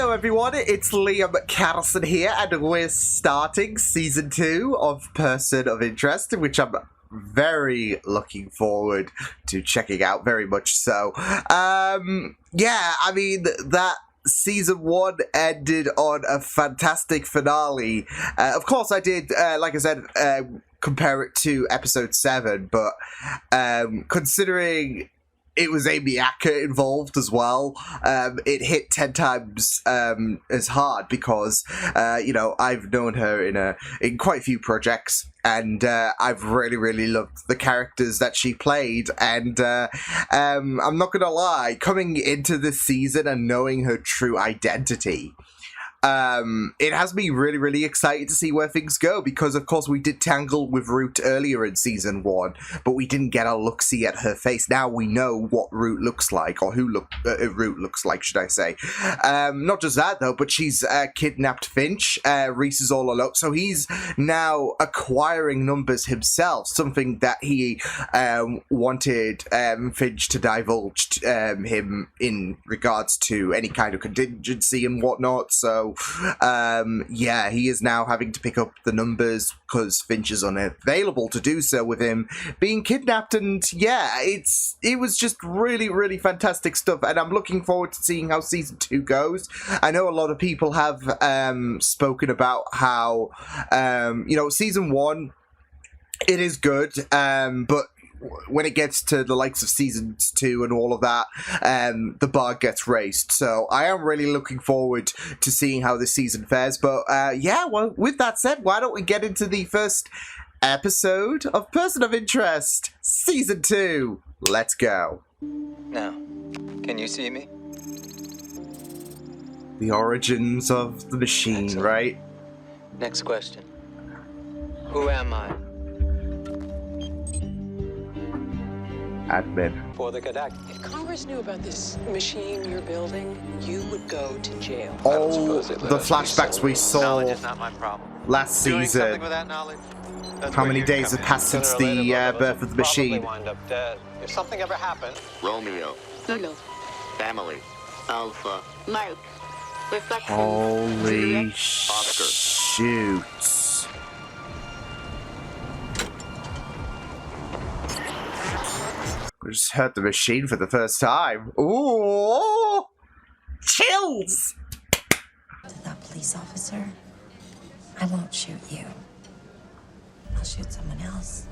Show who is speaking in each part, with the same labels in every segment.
Speaker 1: Hello everyone, it's Liam Catterson here, and we're starting Season 2 of Person of Interest, which I'm very looking forward to checking out, very much so. Yeah, I mean, that Season 1 ended on a fantastic finale. Of course, I did, like I said, compare it to Episode 7, but considering it was Amy Acker involved as well, it hit 10 times as hard because, you know, I've known her in quite a few projects, and I've really loved the characters that she played, and I'm not gonna lie, coming into this season and knowing her true identity, it has me really excited to see where things go, because of course we did tangle with Root earlier in Season 1, but we didn't get a look-see at her face. Now we know what Root looks like, or who Root looks like, should I say. Not just that though, but she's kidnapped Finch. Reese is all alone, so he's now acquiring numbers himself, something that he wanted Finch to divulge him in regards to any kind of contingency and whatnot. So yeah, he is now having to pick up the numbers because Finch is unavailable to do so with him being kidnapped, and yeah, it was just really fantastic stuff, and I'm looking forward to seeing how Season 2 goes. I know a lot of people have spoken about how you know, Season 1, it is good, but when it gets to the likes of Season 2 and all of that, the bar gets raised. So I am really looking forward to seeing how this season fares. But yeah, well, with that said, why don't we get into the first episode of Person of Interest, Season 2. Let's go.
Speaker 2: Now, can you see me?
Speaker 1: The origins of the machine,
Speaker 2: Excellent.
Speaker 1: right?
Speaker 2: Next question. Who am I?
Speaker 1: Admin.
Speaker 2: For the cadet.
Speaker 3: If Congress knew about this machine you're building, you would go to jail.
Speaker 1: All the flashbacks we saw
Speaker 4: Knowledge is not my problem.
Speaker 1: last
Speaker 4: Doing something
Speaker 1: season.
Speaker 4: with that knowledge, that's
Speaker 1: How
Speaker 4: where
Speaker 1: many
Speaker 4: you
Speaker 1: days
Speaker 4: come
Speaker 1: have
Speaker 4: in.
Speaker 1: passed since
Speaker 4: Sooner or later,
Speaker 1: the
Speaker 4: both of us
Speaker 1: birth of the
Speaker 4: will
Speaker 1: machine?
Speaker 4: probably wind up dead. If something ever happened,
Speaker 5: Romeo,
Speaker 3: Signal.
Speaker 5: family, Alpha,
Speaker 6: Mark. Reflection.
Speaker 1: Holy
Speaker 5: Oscar.
Speaker 1: shoots. We just heard the machine for the first time. Ooh! Chills!
Speaker 7: To that police officer, I won't shoot you. I'll shoot someone else.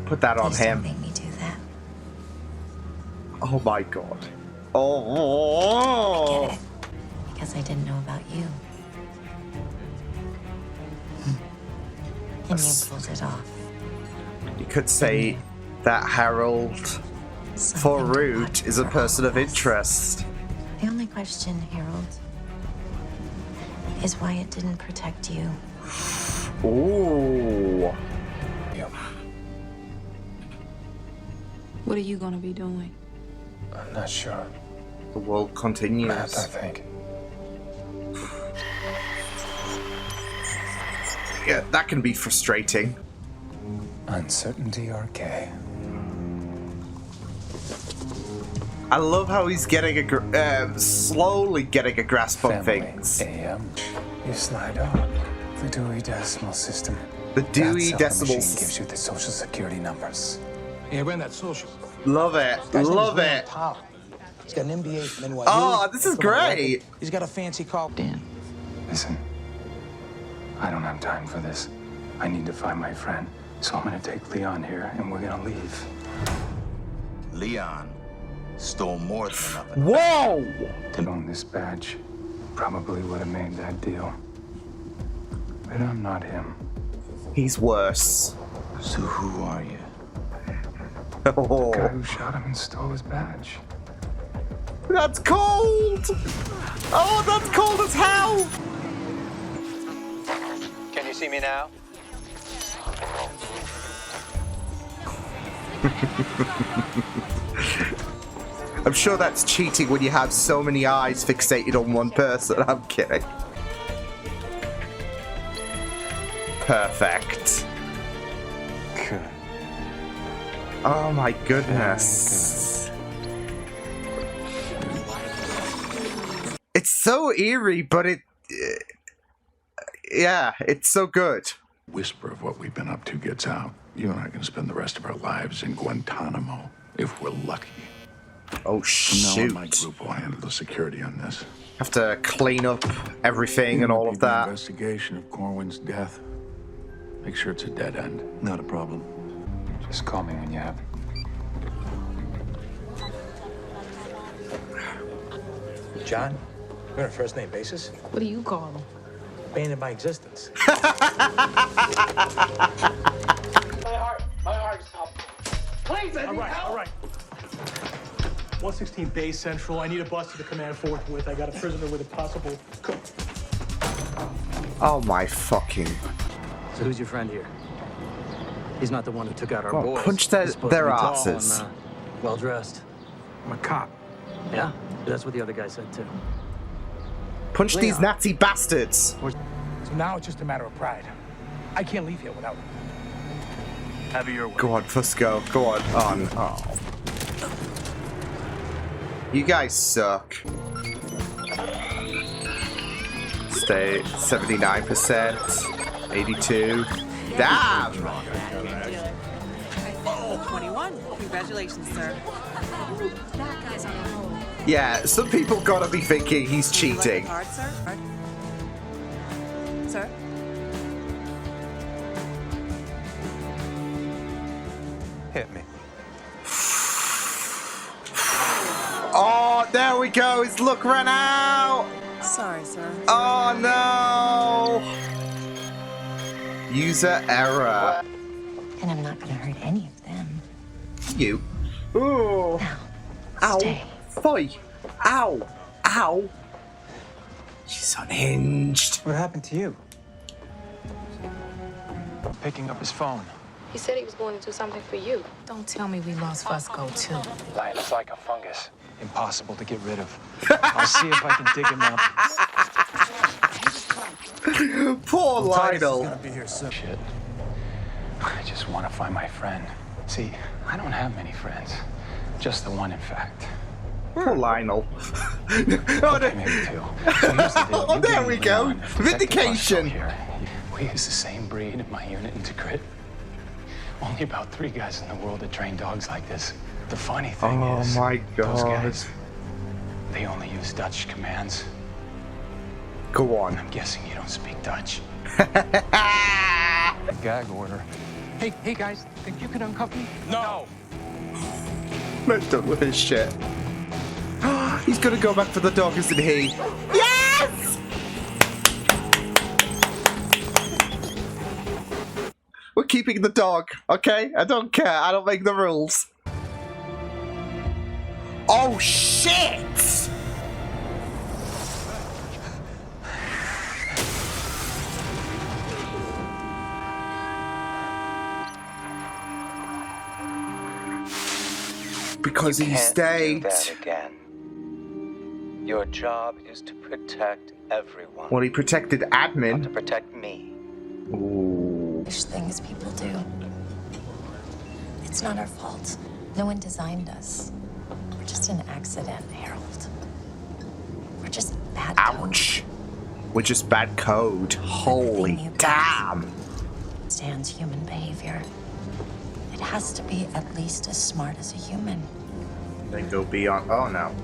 Speaker 1: Put that on
Speaker 7: Please don't
Speaker 1: him.
Speaker 7: make me do that.
Speaker 1: Oh my god. Oh!
Speaker 7: Get it? Because I didn't know about you. And you pulled it off.
Speaker 1: You could say that Harold for
Speaker 7: Something to
Speaker 1: Root
Speaker 7: watch
Speaker 1: is a
Speaker 7: for
Speaker 1: person
Speaker 7: all
Speaker 1: of
Speaker 7: of us.
Speaker 1: interest.
Speaker 7: The only question, Harold, is why it didn't protect you.
Speaker 1: Ooh.
Speaker 8: What are you gonna be doing?
Speaker 9: I'm not sure.
Speaker 1: The world continues.
Speaker 9: Math, I think.
Speaker 1: Yeah, that can be frustrating.
Speaker 9: Uncertainty or K.
Speaker 1: I love how he's getting slowly getting a grasp on
Speaker 9: Family,
Speaker 1: things.
Speaker 9: AM. You slide on the Dewey Decimal System.
Speaker 1: The Dewey
Speaker 9: That's how the
Speaker 1: Decimal
Speaker 9: machine
Speaker 1: System.
Speaker 9: gives you the social security numbers.
Speaker 10: Yeah, ran that social.
Speaker 1: Love it.
Speaker 10: Guy's name is
Speaker 1: Love
Speaker 10: Leon
Speaker 1: it.
Speaker 10: Powell. He's got an MBA from NYU.
Speaker 1: Oh, this is
Speaker 10: From a record.
Speaker 1: great.
Speaker 10: He's got a fancy car.
Speaker 8: Dan.
Speaker 9: Listen, I don't have time for this. I need to find my friend. So I'm gonna take Leon here and we're gonna leave.
Speaker 5: Leon stole more than enough.
Speaker 1: Whoa!
Speaker 9: To own this badge probably would have made that deal. But I'm not him.
Speaker 1: He's worse.
Speaker 5: So who are you?
Speaker 9: The guy
Speaker 1: Oh,
Speaker 9: who shot him and stole his badge.
Speaker 1: that's cold! Oh, that's cold as hell!
Speaker 4: can you see me now?
Speaker 1: I'm sure that's cheating when you have so many eyes fixated on one person. I'm kidding. Perfect.
Speaker 9: Good.
Speaker 1: Oh my goodness. It's so eerie, but yeah, it's so good.
Speaker 11: Whisper of what we've been up to gets out. You and I can spend the rest of our lives in Guantanamo, if we're lucky.
Speaker 1: Oh,
Speaker 11: From now on,
Speaker 1: shoot.
Speaker 11: my group will handle the security on this.
Speaker 1: Have to clean up everything and all of
Speaker 11: The
Speaker 1: that.
Speaker 11: investigation of Corwin's death. Make sure it's a dead end.
Speaker 5: Not a problem.
Speaker 9: Just call me when you have it.
Speaker 10: John, you're on a first name basis?
Speaker 8: What do you call him?
Speaker 10: Abandoned my existence.
Speaker 12: My heart stopped. Please, I need help.
Speaker 13: All right. 116 Base Central. I need a bus to the command forthwith. I got a prisoner with a possible cook.
Speaker 1: Oh my fucking.
Speaker 14: So who's your friend here? He's not the one who took out our
Speaker 1: Well,
Speaker 14: boys.
Speaker 1: punch
Speaker 14: He's supposed to
Speaker 1: their
Speaker 14: be tall
Speaker 1: asses.
Speaker 14: and, well-dressed.
Speaker 10: I'm a cop.
Speaker 14: Yeah, that's what the other guy said too.
Speaker 1: Punch these
Speaker 10: Leon.
Speaker 1: Nazi bastards.
Speaker 10: So now it's just a matter of pride. I can't leave here without him.
Speaker 13: Have it your way.
Speaker 1: Go on, Fusco. Go on. On. Oh. You guys suck. Stay 79%. 82. Damn!
Speaker 12: 21. Congratulations, sir.
Speaker 7: That guy's on a roll.
Speaker 1: Yeah, some people gotta be thinking he's cheating.
Speaker 12: Card, sir? Sir?
Speaker 4: Hit me.
Speaker 1: Oh, there we go. His luck ran out.
Speaker 12: Sorry, sir.
Speaker 1: Oh no. User error.
Speaker 7: And I'm not gonna hurt any of them.
Speaker 1: You. Ooh. Ow.
Speaker 7: Stay.
Speaker 1: Boy. Ow. Ow. She's unhinged.
Speaker 10: What happened to you?
Speaker 9: Picking up his phone.
Speaker 6: He said he was going to do something for you.
Speaker 8: Don't tell me we lost Fusco, too.
Speaker 9: Lionel's like a fungus. Impossible to get rid of. I'll see if I can dig him up.
Speaker 1: Poor
Speaker 10: He's
Speaker 1: Lionel.
Speaker 10: gonna be here soon.
Speaker 9: Shit. I just want to find my friend. See, I don't have many friends. Just the one, in fact.
Speaker 1: Poor Lionel. Oh,
Speaker 9: Okay, maybe two. So here's the deal.
Speaker 1: Oh,
Speaker 9: You
Speaker 1: there
Speaker 9: give
Speaker 1: we
Speaker 9: me
Speaker 1: go.
Speaker 9: Leon, protect the
Speaker 1: Vindication.
Speaker 9: Fusco here. We use the same breed in my unit in Tikrit. Only about 3 guys in the world that train dogs like this. The funny thing
Speaker 1: Oh
Speaker 9: is,
Speaker 1: my
Speaker 9: those
Speaker 1: God.
Speaker 9: guys, they only use Dutch commands.
Speaker 1: Go on.
Speaker 9: I'm guessing you don't speak Dutch. Gag order. Hey guys, think you can uncuff me?
Speaker 10: No!
Speaker 1: Man's done with his shit. He's gonna go back for the dog, isn't he? Yes! We're keeping the dog, okay? I don't care. I don't make the rules. Oh, shit! Because he
Speaker 2: Can't
Speaker 1: stayed.
Speaker 2: do that again. Your job is to protect everyone.
Speaker 1: Well, he protected
Speaker 2: Not to
Speaker 1: admin.
Speaker 2: protect me.
Speaker 1: Ooh.
Speaker 7: There's things people do. It's not our fault. No one designed us. We're just an accident, Harold. We're just bad code.
Speaker 1: Ouch. We're just bad code. Holy
Speaker 7: Everything you
Speaker 1: damn.
Speaker 7: Stands human behavior. It has to be at least as smart as a human.
Speaker 1: Then go beyond. Oh no.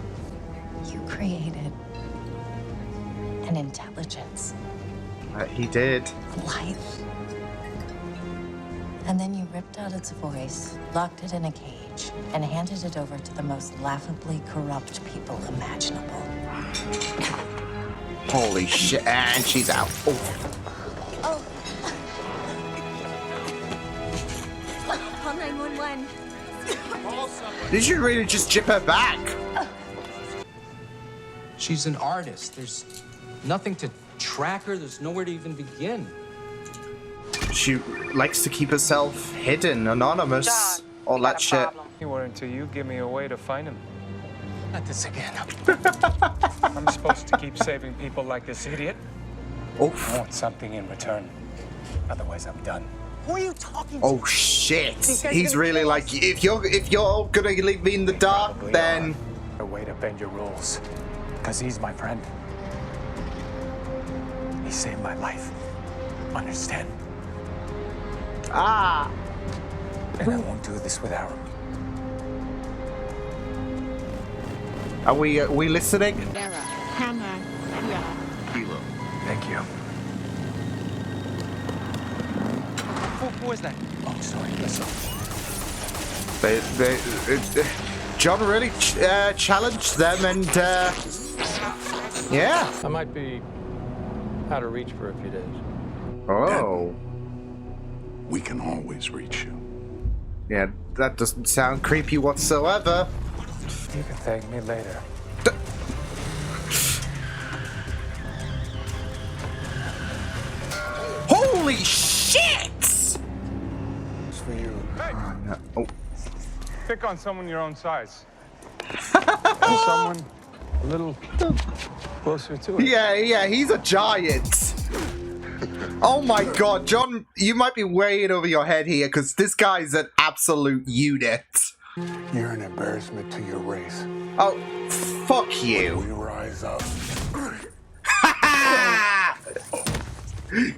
Speaker 7: You created an intelligence,
Speaker 1: He did.
Speaker 7: a life. And then you ripped out its voice, locked it in a cage, and handed it over to the most laughably corrupt people imaginable.
Speaker 1: Holy shit. And she's out. Oh.
Speaker 7: Call 911.
Speaker 1: Did you really just jip her back?
Speaker 10: She's an artist. There's nothing to track her. There's nowhere to even begin.
Speaker 1: She likes to keep herself hidden, anonymous, all that shit.
Speaker 9: You were until you give me a way to find him.
Speaker 10: Not this again.
Speaker 9: I'm supposed to keep saving people like this idiot.
Speaker 1: Oof.
Speaker 9: I want something in return. Otherwise, I'm done.
Speaker 12: Who are you talking to?
Speaker 1: Oh shit.
Speaker 12: These guys are
Speaker 1: He's
Speaker 12: gonna
Speaker 1: really
Speaker 12: kill
Speaker 1: like,
Speaker 12: us.
Speaker 1: if you're gonna leave me in the dark,
Speaker 9: Probably
Speaker 1: then
Speaker 9: are. A way to bend your rules. Because he's my friend. He saved my life. Understand?
Speaker 1: Ah!
Speaker 9: And I won't do this without him.
Speaker 1: Are we listening?
Speaker 5: Kilo.
Speaker 9: Thank you.
Speaker 10: Who is that?
Speaker 9: Oh, sorry. Listen.
Speaker 1: John really challenged them, and yeah.
Speaker 4: I might be out of reach for a few days.
Speaker 1: Oh.
Speaker 11: We can always reach you.
Speaker 1: Yeah, that doesn't sound creepy whatsoever.
Speaker 9: You can thank me later.
Speaker 1: Holy shit!
Speaker 9: It's for you.
Speaker 4: Hey!
Speaker 1: Oh.
Speaker 4: Pick on someone your own size. And someone a little closer to it.
Speaker 1: Yeah, he's a giant. Oh my god, John, you might be way in over your head here, because this guy's an absolute unit.
Speaker 11: You're an embarrassment to your race.
Speaker 1: Oh, fuck you.
Speaker 11: We rise up.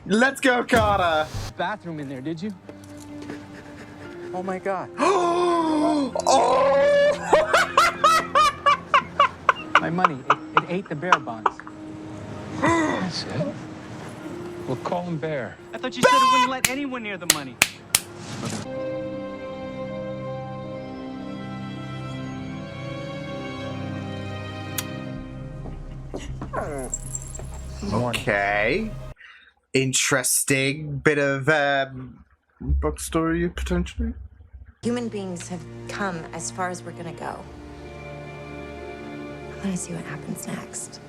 Speaker 1: Let's go, Carter.
Speaker 14: Bathroom in there, did you? Oh my god.
Speaker 1: Oh!
Speaker 14: My money, it ate the bear bonds.
Speaker 9: That's it. We'll call him Bear.
Speaker 14: I thought you said it wouldn't let anyone near the money.
Speaker 1: Okay. Interesting bit of backstory, potentially.
Speaker 7: Human beings have come as far as we're gonna go. I wanna see what happens next.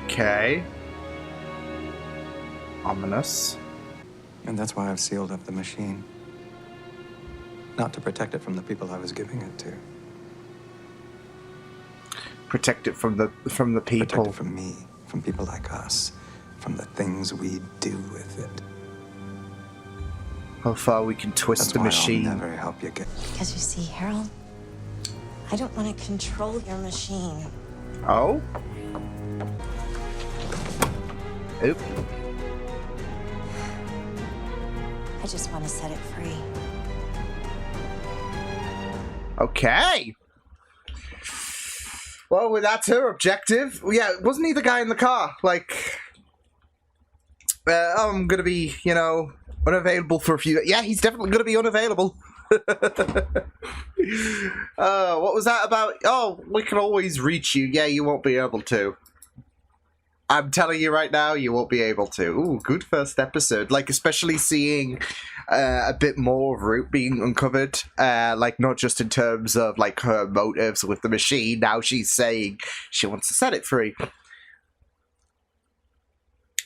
Speaker 1: Okay. Ominous.
Speaker 9: And that's why I've sealed up the machine. Not to protect it from the people I was giving it to.
Speaker 1: Protect it from the people.
Speaker 9: Protect it from me, from people like us, from the things we do with it.
Speaker 1: How far we can twist
Speaker 9: That's
Speaker 1: the
Speaker 9: why
Speaker 1: machine.
Speaker 9: I'll never help you get.
Speaker 7: Because you see, Harold, I don't want to control your machine.
Speaker 1: Oh? Oop.
Speaker 7: I just want to set it free.
Speaker 1: Okay. Well, that's her objective. Yeah, wasn't he the guy in the car? Like, I'm gonna be, unavailable for a few. Yeah, he's definitely gonna be unavailable. What was that about? Oh, we can always reach you. Yeah, you won't be able to. I'm telling you right now, you won't be able to. Ooh, good first episode. Like, especially seeing a bit more of Root being uncovered. Like, not just in terms of, like, her motives with the machine. Now she's saying she wants to set it free.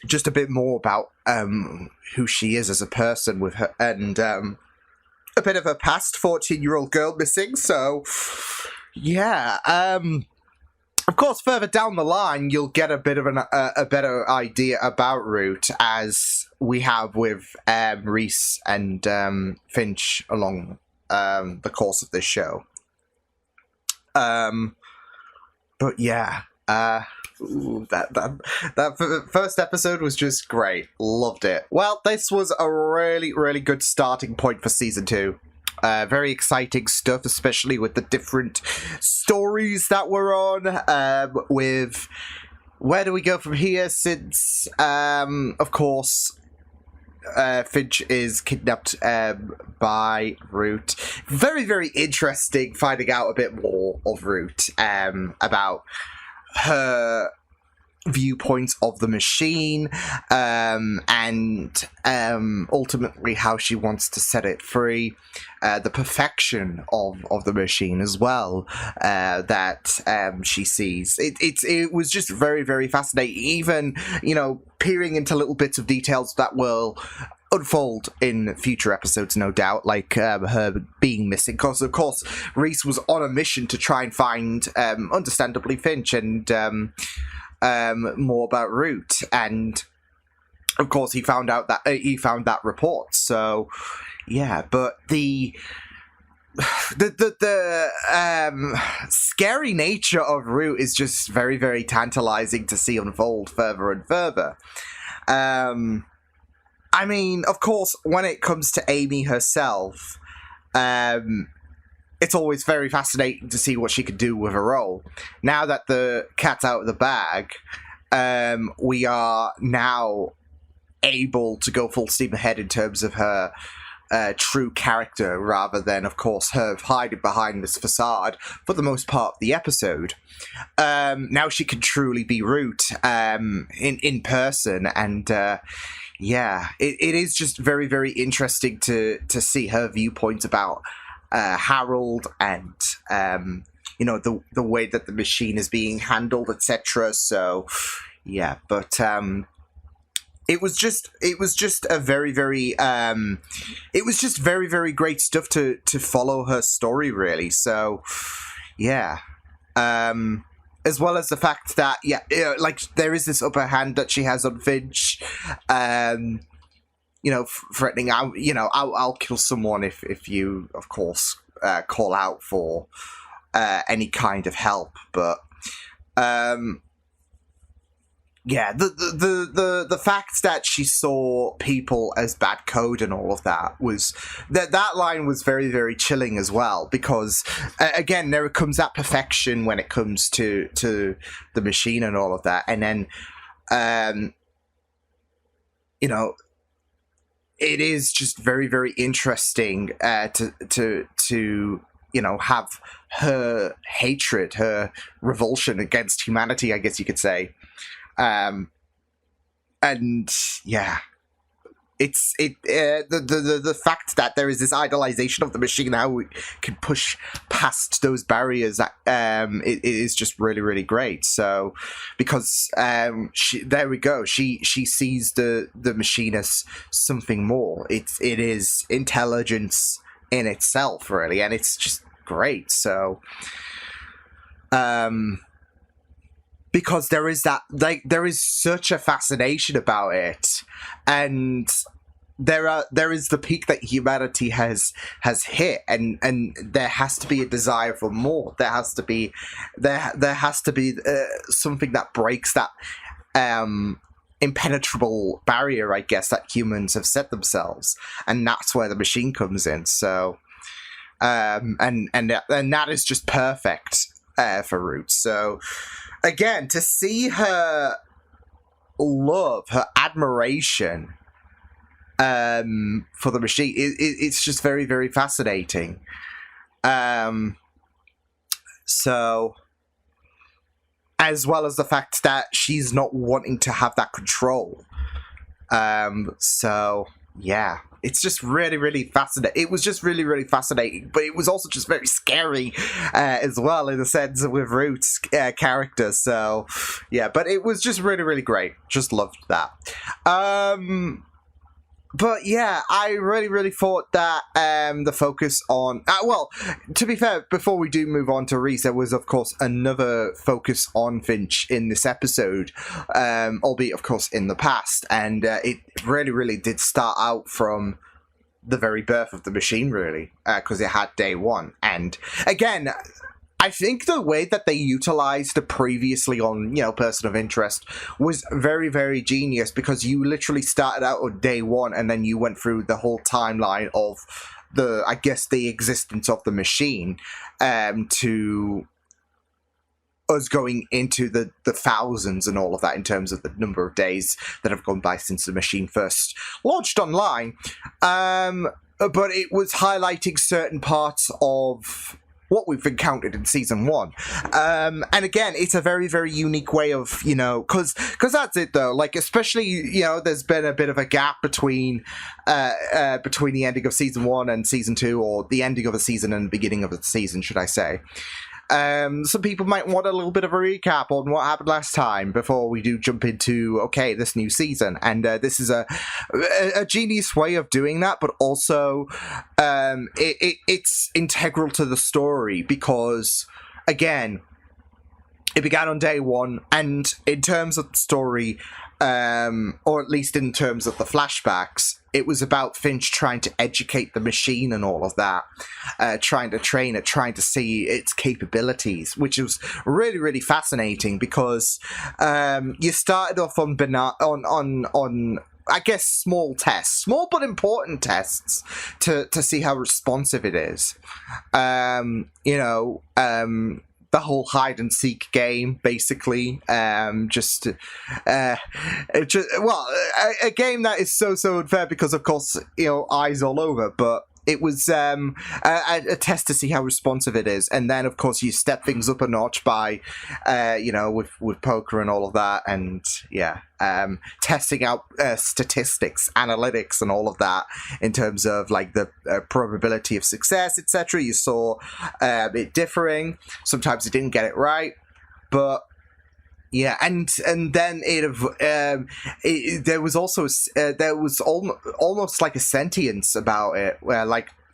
Speaker 1: Just a bit more about who she is as a person with her. And a bit of her past, 14-year-old girl missing. So, yeah. Of course, further down the line, you'll get a bit of a better idea about Root, as we have with Reese and Finch along the course of this show. But yeah, that first episode was just great. Loved it. Well, this was a really, really good starting point for season 2. Very exciting stuff, especially with the different stories that we're on. With where do we go from here? Since, of course, Finch is kidnapped by Root. Very, very interesting finding out a bit more of Root, about her viewpoints of the machine, and ultimately how she wants to set it free, the perfection of the machine as well, that she sees. It was just very, very fascinating, even, peering into little bits of details that will unfold in future episodes, no doubt, like her being missing, because of course Reese was on a mission to try and find, understandably, Finch, and more about Root, and of course he found that report. So yeah, but the the scary nature of Root is just very, very tantalizing to see unfold further and further. I mean, of course, when it comes to Amy herself, it's always very fascinating to see what she could do with her role. Now that the cat's out of the bag, we are now able to go full steam ahead in terms of her true character, rather than, of course, her hiding behind this facade for the most part of the episode. Now she can truly be Root in person, and yeah, it is just very, very interesting to see her viewpoints about Harold and the way that the machine is being handled, etc. So yeah, but it was just a very, very it was just very, very great stuff to follow her story, really. So yeah, as well as the fact that like there is this upper hand that she has on Finch, threatening, I'll kill someone if you, of course, call out for any kind of help. But yeah, the fact that she saw people as bad code and all of that was that line was very, very chilling as well, because again, there comes that perfection when it comes to the machine and all of that, and then it is just very, very interesting to have her hatred, her revulsion against humanity, I guess you could say. And yeah, the fact that there is this idolization of the machine, how we can push past those barriers, it is just really, really great. So because there we go, she sees the machine as something more. It is intelligence in itself, really, and it's just great. So because there is there is such a fascination about it, and there is the peak that humanity has hit, and there has to be a desire for more. There has to be something that breaks that impenetrable barrier, I guess, that humans have set themselves, and that's where the machine comes in. So and that is just perfect for Root. So again, to see her love, her admiration for the machine, it's just very, very fascinating. So, as well as the fact that she's not wanting to have that control. So yeah, it's just really, really fascinating. It was just really, really fascinating, but it was also just very scary as well, in a sense, with Root's character. So yeah, but it was just really, really great. Just loved that. But yeah, I really, really thought that the focus on... well, to be fair, before we do move on to Reese, there was, of course, another focus on Finch in this episode, albeit, of course, in the past. And it really, really did start out from the very birth of the machine, really, because it had day one. And again, I think the way that they utilized the previously on, Person of Interest was very, very genius, because you literally started out on day one and then you went through the whole timeline of the existence of the machine to us going into the thousands and all of that, in terms of the number of days that have gone by since the machine first launched online. But it was highlighting certain parts of what we've encountered in season one. And again, it's a very, very unique way of, because that's it though, like, especially, there's been a bit of a gap between the ending of season one and season two, or the ending of a season and the beginning of a season, should I say. Some people might want a little bit of a recap on what happened last time before we do jump into, this new season. And this is a genius way of doing that, but also it's integral to the story, because, again, it began on day one, and in terms of the story, or at least in terms of the flashbacks, It was about Finch trying to educate the machine and all of that, trying to train it, trying to see its capabilities, which was really, really fascinating because you started off on I guess small tests, small but important tests to see how responsive it is. The whole hide and seek game, basically, a game that is so unfair because, of course, eyes all over, but it was a test to see how responsive it is, and then of course you step things up a notch by with poker and all of that, and testing out statistics, analytics, and all of that in terms of like the probability of success, etc. You saw it differing. Sometimes it didn't get it right, but yeah, and then there was also almost like a sentience about it, where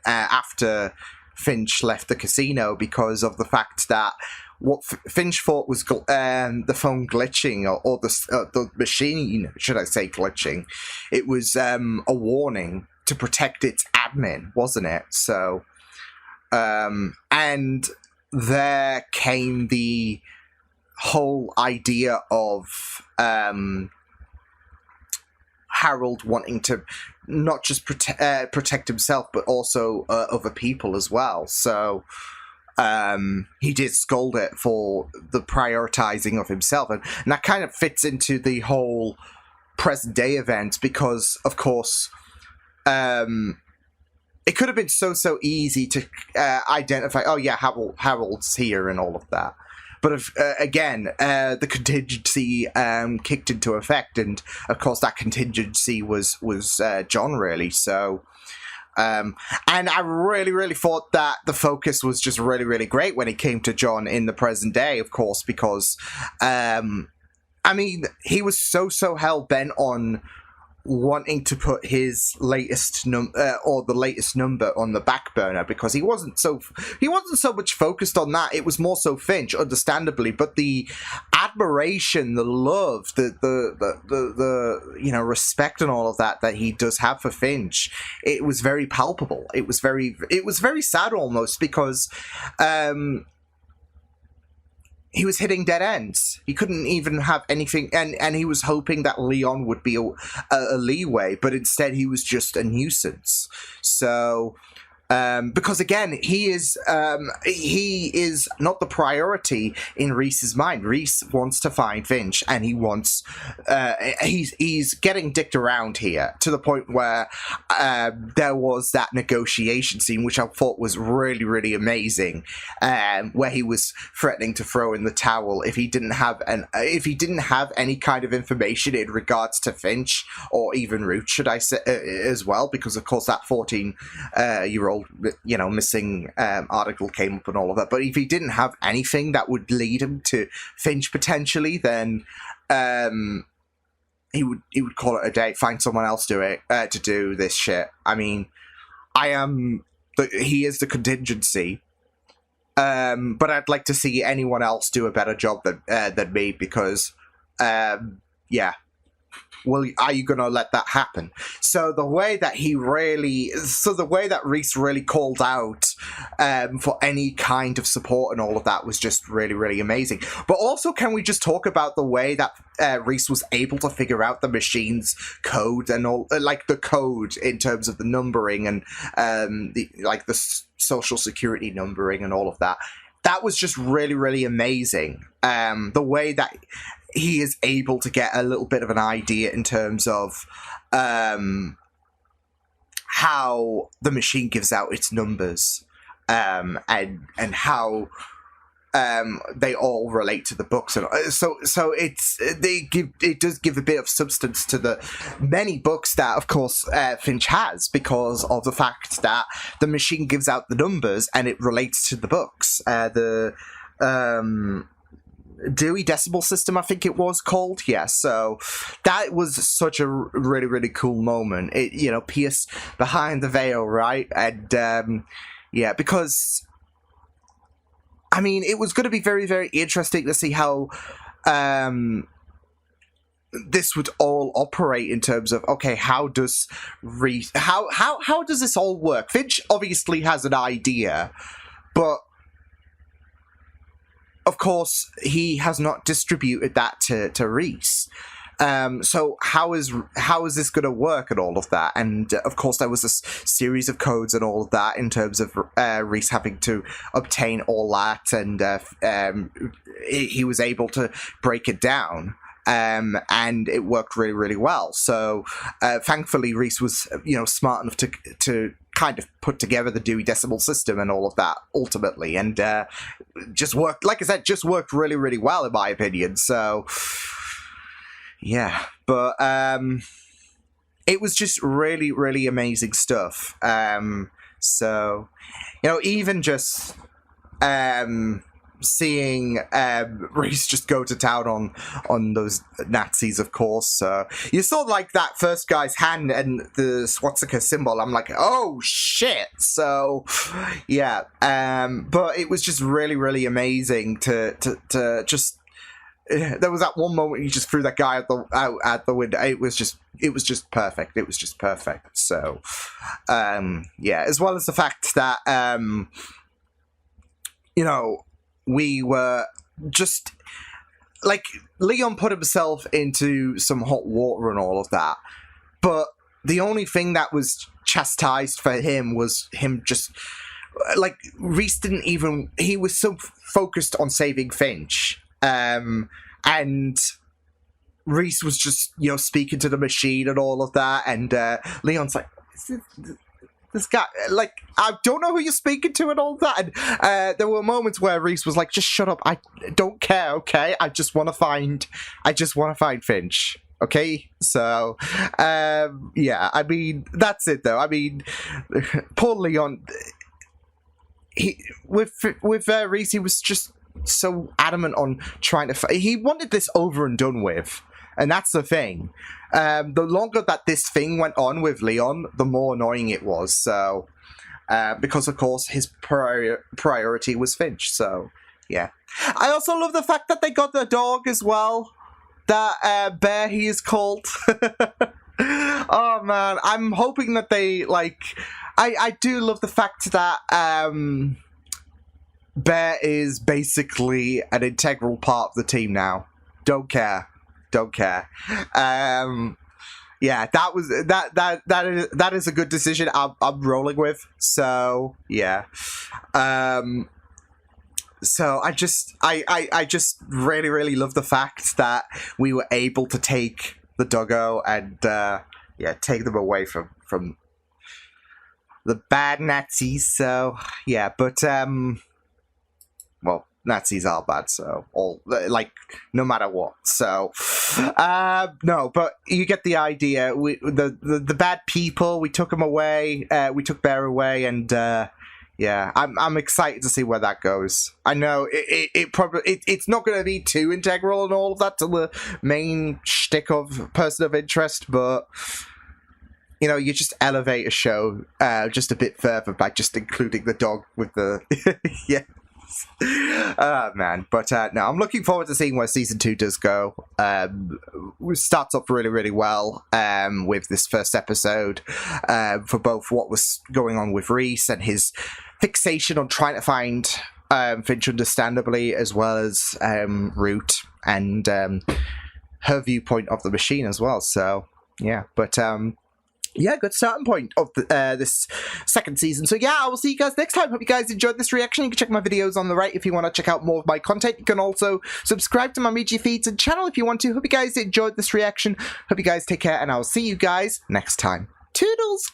Speaker 1: after Finch left the casino, because of the fact that what Finch thought was the phone glitching or the machine, should I say, glitching. It was a warning to protect its admin, wasn't it? So, and there came the whole idea of Harold wanting to not just protect himself, but also other people as well. So he did scold it for the prioritizing of himself, and that kind of fits into the whole present day event because, of course, it could have been so easy to identify. Oh yeah, Harold's here and all of that. But again, the contingency kicked into effect, and of course that contingency was John, really. So, and I really thought that the focus was just really great when it came to John in the present day, of course, because he was so hell bent on wanting to put his latest the latest number on the back burner, because he wasn't so much focused on that. It was more so Finch, understandably, but the admiration, the love, the respect and all of that he does have for Finch, it was very palpable. It was very sad almost, because he was hitting dead ends. He couldn't even have anything, and he was hoping that Leon would be a leeway, but instead he was just a nuisance. So, because again, he is not the priority in Reese's mind. Reese wants to find Finch, and he wants he's getting dicked around here to the point where there was that negotiation scene, which I thought was really amazing, where he was threatening to throw in the towel if he didn't have any kind of information in regards to Finch, or even Root, should I say, as well, because of course that 14-year-old missing article came up and all of that. But if he didn't have anything that would lead him to Finch potentially, then he would call it a day, find someone else to do this shit. I mean, he is the contingency, but I'd like to see anyone else do a better job than me, because well, are you going to let that happen? So the way that Reese really called out for any kind of support and all of that was just really amazing. But also, can we just talk about the way that Reese was able to figure out the machine's code and all, like the code in terms of the numbering and the social security numbering and all of that. That was just really amazing. The way that he is able to get a little bit of an idea in terms of how the machine gives out its numbers, and how they all relate to the books, and so it does give a bit of substance to the many books that, of course, Finch has, because of the fact that the machine gives out the numbers and it relates to the books. The Dewey Decimal System, I think it was called. Yeah, so that was such a really cool moment. It pierced behind the veil, right? And because it was going to be very interesting to see how this would all operate in terms of, okay, how does how does this all work? Finch obviously has an idea, but of course he has not distributed that to Reese. So how is this going to work and all of that? And of course there was a series of codes and all of that in terms of Reese having to obtain all that, and he was able to break it down. And it worked really, really well. So thankfully Reese was, smart enough to kind of put together the Dewey Decimal System and all of that ultimately, and just worked, like I said, just worked really, really well in my opinion. So yeah, but it was just really, really amazing stuff. So even just seeing Reese just go to town on those Nazis, of course. You saw like that first guy's hand and the swastika symbol. I'm like, oh shit! So yeah, but it was just really, really amazing to just. There was that one moment he just threw that guy out at the window. It was just perfect. It was just perfect. So yeah, as well as the fact that we were just like, Leon put himself into some hot water and all of that, but the only thing that was chastised for him was him just like, Reese didn't even, he was so focused on saving Finch, and Reese was just speaking to the machine and all of that, and Leon's like, this guy, like, I don't know who you're speaking to and all that. And there were moments where Reese was like, just shut up. I don't care, okay? I just want to find Finch, okay? So, yeah, I mean, that's it, though. I mean, poor Leon, with Reese, he was just so adamant on trying to he wanted this over and done with. And that's the thing. The longer that this thing went on with Leon, the more annoying it was. So, because of course his priority was Finch. So, yeah. I also love the fact that they got the dog as well. That Bear, he is called. Oh man, I'm hoping that they I do love the fact that Bear is basically an integral part of the team now. Don't care. Yeah, that is a good decision. I'm rolling with. So yeah. So I just really, really love the fact that we were able to take the doggo and take them away from the bad Nazis. So yeah, but well, Nazis are bad, so no matter what. So no, but you get the idea. The bad people, we took them away. We took Bear away, and yeah, I'm excited to see where that goes. I know it's not going to be too integral and all of that to the main shtick of Person of Interest, but you just elevate a show just a bit further by just including the dog with the yeah. Man, but no, I'm looking forward to seeing where season 2 does go. It starts off really, really well with this first episode for both what was going on with Reese and his fixation on trying to find Finch, understandably, as well as Root and her viewpoint of the machine as well. So yeah, but yeah, good starting point of this second season. So yeah, I will see you guys next time. Hope you guys enjoyed this reaction. You can check my videos on the right if you want to check out more of my content. You can also subscribe to my media feeds and channel if you want to. Hope you guys enjoyed this reaction. Hope you guys take care, and I will see you guys next time. Toodles!